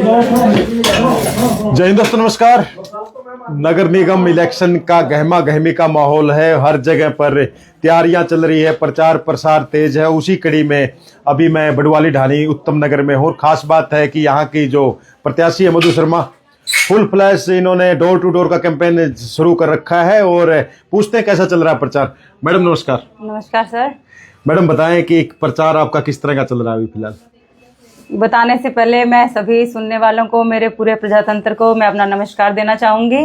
जय हिंद दोस्तों, नमस्कार। नगर निगम इलेक्शन का गहमा गहमी का माहौल है। हर जगह पर तैयारियां चल रही है, प्रचार प्रसार तेज है। उसी कड़ी में अभी मैं बड़वाली ढाणी उत्तम नगर में हूँ। और खास बात है कि यहाँ की जो प्रत्याशी है मधु शर्मा, फुल फ्लैश इन्होंने डोर टू डोर का कैंपेन शुरू कर रखा है। और पूछते हैं कैसा चल रहा है प्रचार। मैडम नमस्कार। नमस्कार सर। मैडम बताएं कि प्रचार आपका किस तरह का चल रहा है अभी फिलहाल। बताने से पहले मैं सभी सुनने वालों को, मेरे पूरे प्रजातंत्र को मैं अपना नमस्कार देना चाहूँगी।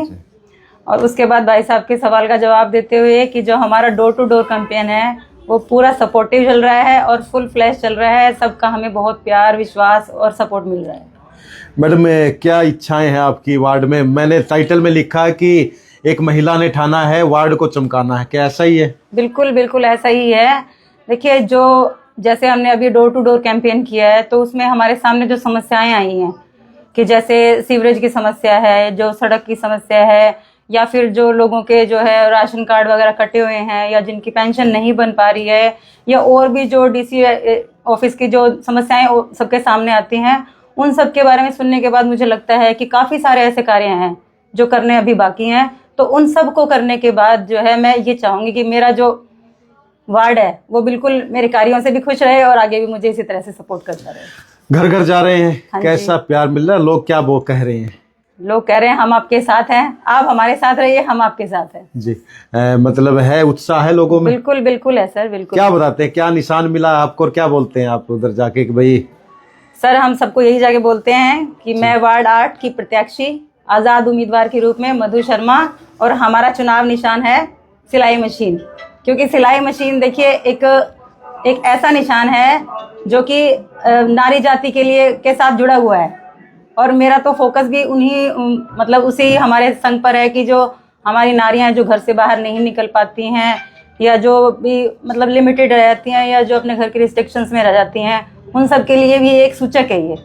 और उसके बाद भाई साहब के सवाल का जवाब देते हुए कि जो हमारा डोर टू डोर कैंपेन है वो पूरा सपोर्टिव चल रहा है और फुल फ्लैश चल रहा है। सबका हमें बहुत प्यार, विश्वास और सपोर्ट मिल रहा है। मैडम क्या इच्छाएं हैं आपकी वार्ड में? मैंने टाइटल में लिखा है कि एक महिला ने ठाना है वार्ड को चमकाना है, क्या ऐसा ही है? बिल्कुल बिल्कुल ऐसा ही है। देखिए, जो जैसे हमने अभी डोर टू डोर कैंपेन किया है तो उसमें हमारे सामने जो समस्याएं आई हैं कि जैसे सीवरेज की समस्या है, जो सड़क की समस्या है, या फिर जो लोगों के जो है राशन कार्ड वगैरह कटे हुए हैं, या जिनकी पेंशन नहीं बन पा रही है, या और भी जो डीसी ऑफिस की जो समस्याएं सबके सामने आती हैं, उन सब के बारे में सुनने के बाद मुझे लगता है कि काफ़ी सारे ऐसे कार्य हैं जो करने अभी बाकी हैं। तो उन सब को करने के बाद जो है मैं ये चाहूँगी कि मेरा जो वार्ड है वो बिल्कुल मेरे कार्यों से भी खुश रहे और आगे भी मुझे इसी तरह से सपोर्ट करता रहे। घर घर जा रहे हैं, हाँ, कैसा प्यार मिल रहा है? लोग क्या वो कह रहे हैं? लोग कह रहे हैं हम आपके साथ हैं, आप हमारे साथ रहिए, हम आपके साथ हैं जी। मतलब है, उत्साह है लोगों में? बिल्कुल बिल्कुल है सर, बिल्कुल। क्या बताते हैं, क्या निशान मिला आपको और क्या बोलते हैं आप उधर जाके कि भाई? सर हम सबको यही जाके बोलते हैं कि मैं वार्ड 8 की प्रत्याशी आज़ाद उम्मीदवार के रूप में मधु शर्मा, और हमारा चुनाव निशान है सिलाई मशीन। क्योंकि सिलाई मशीन देखिए एक ऐसा निशान है जो कि नारी जाति के लिए के साथ जुड़ा हुआ है। और मेरा तो फोकस भी उन्हीं मतलब उसी हमारे संघ पर है कि जो हमारी नारियां जो घर से बाहर नहीं निकल पाती हैं, या जो भी मतलब लिमिटेड रहती हैं, या जो अपने घर के रिस्ट्रिक्शंस में रह जाती हैं, उन सब के लिए भी एक सूचक है ये।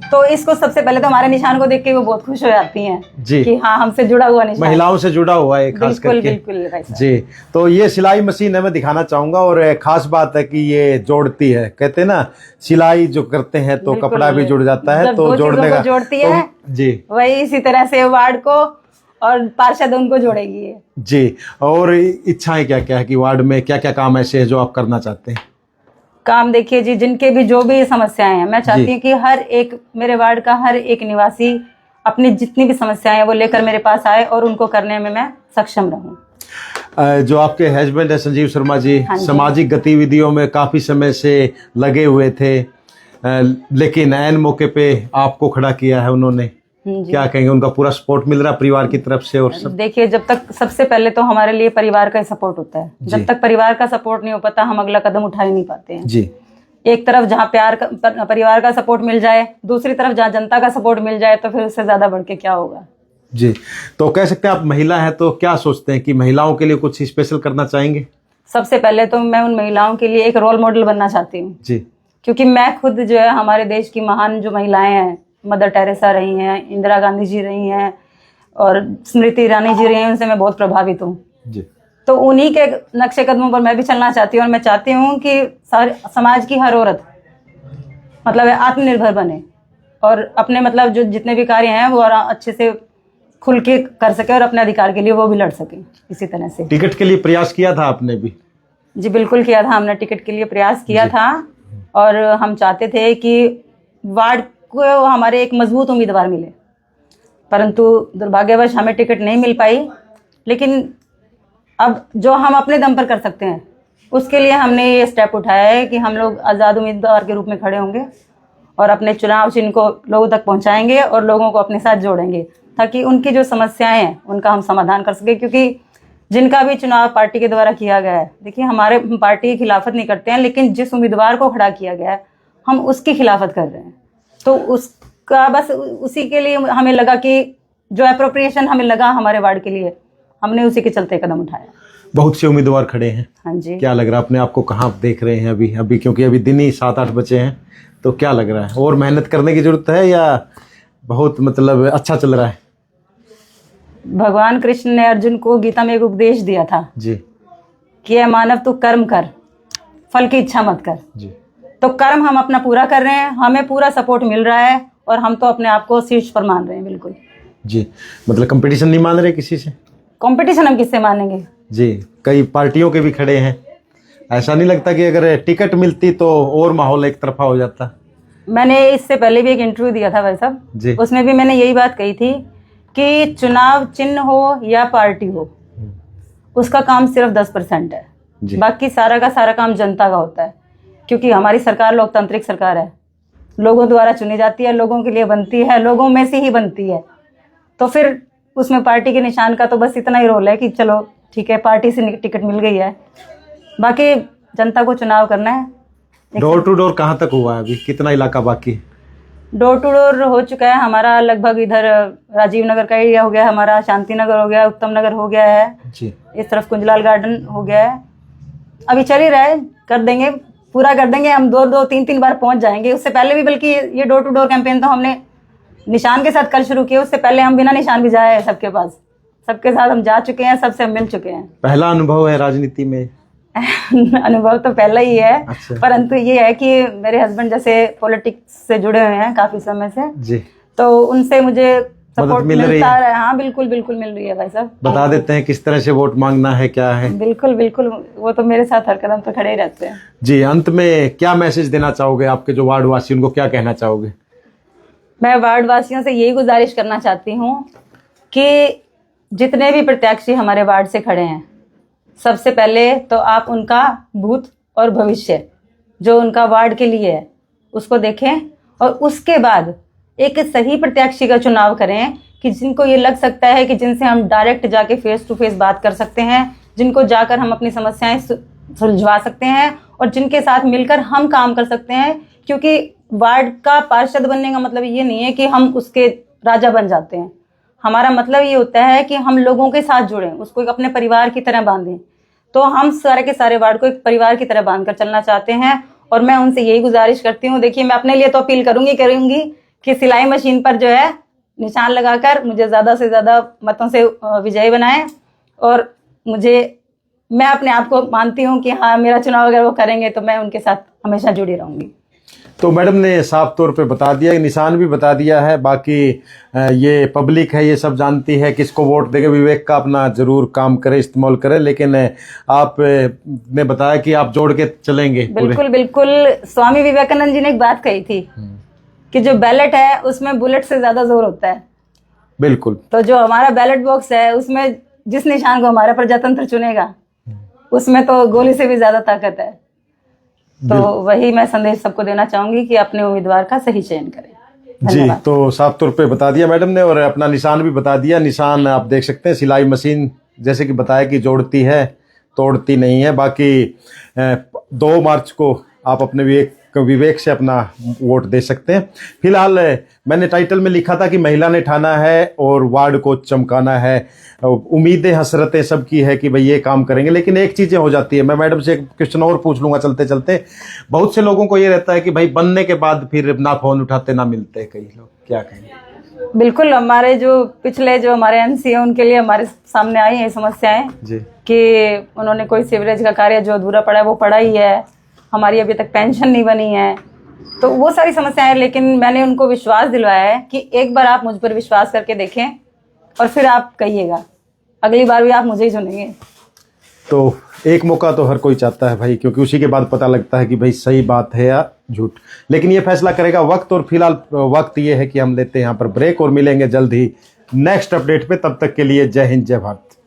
तो इसको सबसे पहले तो हमारे निशान को देख के वो बहुत खुश हो जाती हैं जी, कि हाँ हमसे जुड़ा हुआ निशान, महिलाओं से जुड़ा हुआ है खास करके। बिल्कुल जी। तो ये सिलाई मशीन है, मैं दिखाना चाहूंगा। और खास बात है कि ये जोड़ती है, कहते हैं ना सिलाई जो करते हैं तो कपड़ा भी जुड़ जाता है, तो जोड़ने का जोड़ती है जी। वही इसी तरह से वार्ड को और पार्षद उनको जोड़ेगी जी। और इच्छाएं क्या क्या है कि वार्ड में क्या क्या काम ऐसे है जो आप करना चाहते हैं? काम देखिए जी, जिनके भी जो भी समस्याएं हैं, मैं चाहती हूँ कि हर एक मेरे वार्ड का हर एक निवासी अपनी जितनी भी समस्याएं हैं वो लेकर मेरे पास आए और उनको करने में मैं सक्षम रहूं। जो आपके हस्बैंड है संजीव शर्मा जी, सामाजिक गतिविधियों में काफी समय से लगे हुए थे, लेकिन ऐन मौके पे आपको खड़ा किया है उन्होंने, क्या कहेंगे? उनका पूरा सपोर्ट मिल रहा है परिवार की तरफ से? और सब देखिए, जब तक सबसे पहले तो हमारे लिए परिवार का ही सपोर्ट होता है। जब तक परिवार का सपोर्ट नहीं हो पाता हम अगला कदम उठा ही नहीं पाते हैं जी। एक तरफ जहाँ परिवार का सपोर्ट मिल जाए, दूसरी तरफ जहाँ जनता का सपोर्ट मिल जाए, तो फिर उससे ज्यादा बढ़ के क्या होगा जी। तो कह सकते हैं आप महिला हैं, तो क्या सोचते हैं कि महिलाओं के लिए कुछ स्पेशल करना चाहेंगे? सबसे पहले तो मैं उन महिलाओं के लिए एक रोल मॉडल बनना चाहती हूँ जी। क्योंकि मैं खुद जो है हमारे देश की महान जो महिलाएं हैं, मदर टेरेसा रही हैं, इंदिरा गांधी जी रही हैं, और स्मृति ईरानी जी रही हैं, उनसे मैं बहुत प्रभावित हूँ जी। तो उन्हीं के नक्शे कदमों पर मैं भी चलना चाहती हूँ। और मैं चाहती हूँ कि समाज की हर औरत मतलब आत्मनिर्भर बने और अपने मतलब जो जितने भी कार्य हैं वो अच्छे से खुल के कर सके और अपने अधिकार के लिए वो भी लड़ सके। इसी तरह से टिकट के लिए प्रयास किया था आपने भी? जी बिल्कुल किया था, हमने टिकट के लिए प्रयास किया था। और हम चाहते थे कि वार्ड को हमारे एक मजबूत उम्मीदवार मिले, परंतु दुर्भाग्यवश हमें टिकट नहीं मिल पाई। लेकिन अब जो हम अपने दम पर कर सकते हैं उसके लिए हमने ये स्टेप उठाया है कि हम लोग आज़ाद उम्मीदवार के रूप में खड़े होंगे और अपने चुनाव चिन्ह को लोगों तक पहुंचाएंगे और लोगों को अपने साथ जोड़ेंगे, ताकि उनकी जो समस्याएं हैं उनका हम समाधान कर सके। क्योंकि जिनका भी चुनाव पार्टी के द्वारा किया गया है, देखिए हमारे पार्टी की खिलाफत नहीं करते हैं, लेकिन जिस उम्मीदवार को खड़ा किया गया है हम उसकी खिलाफत कर रहे हैं। तो उसका बस उसी के लिए हमें लगा कि जो एप्रोप्रिएशन हमें लगा हमारे वार्ड के लिए, हमने उसी के चलते कदम उठाया। बहुत से उम्मीदवार खड़े हैं। हाँ जी। क्या लग रहा है अपने आप को, कहाँ देख रहे हैं अभी? क्योंकि अभी दिन ही 7-8 बचे हैं, तो क्या लग रहा है? और मेहनत करने की जरूरत है या बहुत मतलब अच्छा चल रहा है? भगवान कृष्ण ने अर्जुन को गीता में एक उपदेश दिया था जी कि ये मानव तू कर्म कर, फल की इच्छा मत कर जी। तो कर्म हम अपना पूरा कर रहे हैं, हमें पूरा सपोर्ट मिल रहा है और हम तो अपने आप को शीर्ष पर मान रहे हैं। बिल्कुल जी, मतलब कंपटीशन नहीं मान रहे किसी से? कंपटीशन हम किससे मानेंगे जी, कई पार्टियों के भी खड़े हैं, ऐसा नहीं लगता कि अगर टिकट मिलती तो और माहौल एक तरफा हो जाता? मैंने इससे पहले भी एक इंटरव्यू दिया था भाई साहब जी। उसमें भी मैंने यही बात कही थी कि चुनाव चिन्ह हो या पार्टी हो, उसका काम सिर्फ 10% है, बाकी सारा का सारा काम जनता का होता है। क्योंकि हमारी सरकार लोकतांत्रिक सरकार है, लोगों द्वारा चुनी जाती है, लोगों के लिए बनती है, लोगों में से ही बनती है। तो फिर उसमें पार्टी के निशान का तो बस इतना ही रोल है कि चलो ठीक है पार्टी से टिकट मिल गई है, बाकी जनता को चुनाव करना है। डोर टू डोर कहाँ तक हुआ है अभी, कितना इलाका बाकी? डोर टू डोर हो चुका है हमारा, लगभग इधर राजीव नगर का एरिया हो गया, हमारा शांति नगर हो गया, उत्तम नगर हो गया है जी, इस तरफ कुंजलाल गार्डन हो गया है। अभी चल ही रहा है, कर देंगे, पूरा कर देंगे हम, 2-3 बार पहुंच जाएंगे। उससे पहले भी बल्कि ये डोर टू डोर कैंपेन तो हमने निशान के साथ कल शुरू किया, उससे पहले हम बिना निशान भी जाए हैं सबके पास, सबके साथ हम जा चुके हैं, सबसे हम मिल चुके हैं। पहला अनुभव है राजनीति में? अनुभव तो पहला ही है। अच्छा। परंतु ये है कि मेरे हस्बैंड जैसे पॉलिटिक्स से जुड़े हुए हैं काफी समय से जी, तो उनसे मुझे सपोर्ट मिल रही मिलता है। हाँ बिल्कुल बिल्कुल मिल रही है भाई साहब। बता देते हैं किस तरह से वोट मांगना है, क्या है? बिल्कुल बिल्कुल, वो तो मेरे साथ हर कदम पर खड़े ही रहते हैं। जी, अंत में क्या मैसेज देना चाहोगे आपके जो वार्ड वासी, उनको क्या कहना चाहोगे? मैं वार्ड वासियों से यही गुजारिश करना चाहती हूँ कि जितने भी प्रत्याशी हमारे वार्ड से खड़े हैं, सबसे पहले तो आप उनका भूत और भविष्य जो उनका वार्ड के लिए है उसको देखें, और उसके बाद एक सही प्रत्याशी का चुनाव करें कि जिनको ये लग सकता है कि जिनसे हम डायरेक्ट जाके फेस टू फेस बात कर सकते हैं, जिनको जाकर हम अपनी समस्याएं सुलझवा सकते हैं और जिनके साथ मिलकर हम काम कर सकते हैं। क्योंकि वार्ड का पार्षद बनने का मतलब ये नहीं है कि हम उसके राजा बन जाते हैं, हमारा मतलब ये होता है कि हम लोगों के साथ जुड़ें, उसको एक अपने परिवार की तरह बांधें। तो हम सारे के सारे वार्ड को एक परिवार की तरह बांध कर चलना चाहते हैं, और मैं उनसे यही गुजारिश करती हूँ। देखिए, मैं अपने लिए तो अपील करूंगी कि सिलाई मशीन पर जो है निशान लगाकर मुझे ज़्यादा से ज़्यादा मतों से विजयी बनाएं, और मैं अपने आप को मानती हूँ कि हाँ, मेरा चुनाव अगर वो करेंगे तो मैं उनके साथ हमेशा जुड़ी रहूंगी। तो मैडम ने साफ तौर पे बता दिया, निशान भी बता दिया है, बाकी ये पब्लिक है, ये सब जानती है किसको वोट देंगे। विवेक का अपना जरूर काम करे, इस्तेमाल करे, लेकिन आप ने बताया कि आप जोड़ के चलेंगे। बिल्कुल बिल्कुल, स्वामी विवेकानंद जी ने एक बात कही थी कि जो बैलेट है उसमें बुलेट से ज्यादा जोर होता है। बिल्कुल। तो जो हमारा बैलेट बॉक्स है उसमें जिस निशान को हमारा प्रजातंत्र चुनेगा उसमें तो गोली से भी ज्यादा ताकत है। तो वही मैं संदेश सबको देना चाहूंगी कि अपने उम्मीदवार का सही चयन करें। जी, तो साफ तौर पे बता दिया मैडम ने, और अपना निशान भी बता दिया। निशान आप देख सकते हैं, सिलाई मशीन जैसे कि बताया कि जोड़ती है, तोड़ती नहीं है। बाकी 2 मार्च को आप अपने विवेक से अपना वोट दे सकते हैं। फिलहाल मैंने टाइटल में लिखा था कि महिला ने ठाना है और वार्ड को चमकाना है। उम्मीदें हसरतें सबकी है कि भाई ये काम करेंगे, लेकिन एक चीज़ें हो जाती है। मैं मैडम से एक क्वेश्चन और पूछ लूँगा चलते चलते। बहुत से लोगों को ये रहता है कि भाई बनने के बाद फिर ना फ़ोन उठाते ना मिलते, कई लोग, क्या कहेंगे? बिल्कुल, हमारे जो पिछले जो हमारे एमसी है उनके लिए हमारे सामने आई है समस्याएं जी, कि उन्होंने कोई सीवरेज का कार्य जो अधूरा पड़ा है वो पड़ा ही है, हमारी अभी तक पेंशन नहीं बनी है, तो वो सारी समस्याएं। लेकिन मैंने उनको विश्वास दिलवाया है कि एक बार आप मुझ पर विश्वास करके देखें और फिर आप कहिएगा, अगली बार भी आप मुझे ही चुनेंगे। तो एक मौका तो हर कोई चाहता है भाई, क्योंकि उसी के बाद पता लगता है कि भाई सही बात है या झूठ। लेकिन ये फैसला करेगा वक्त, और फिलहाल वक्त ये है कि हम लेते हैं यहाँ पर ब्रेक और मिलेंगे जल्द ही नेक्स्ट अपडेट पे। तब तक के लिए जय हिंद, जय भारत।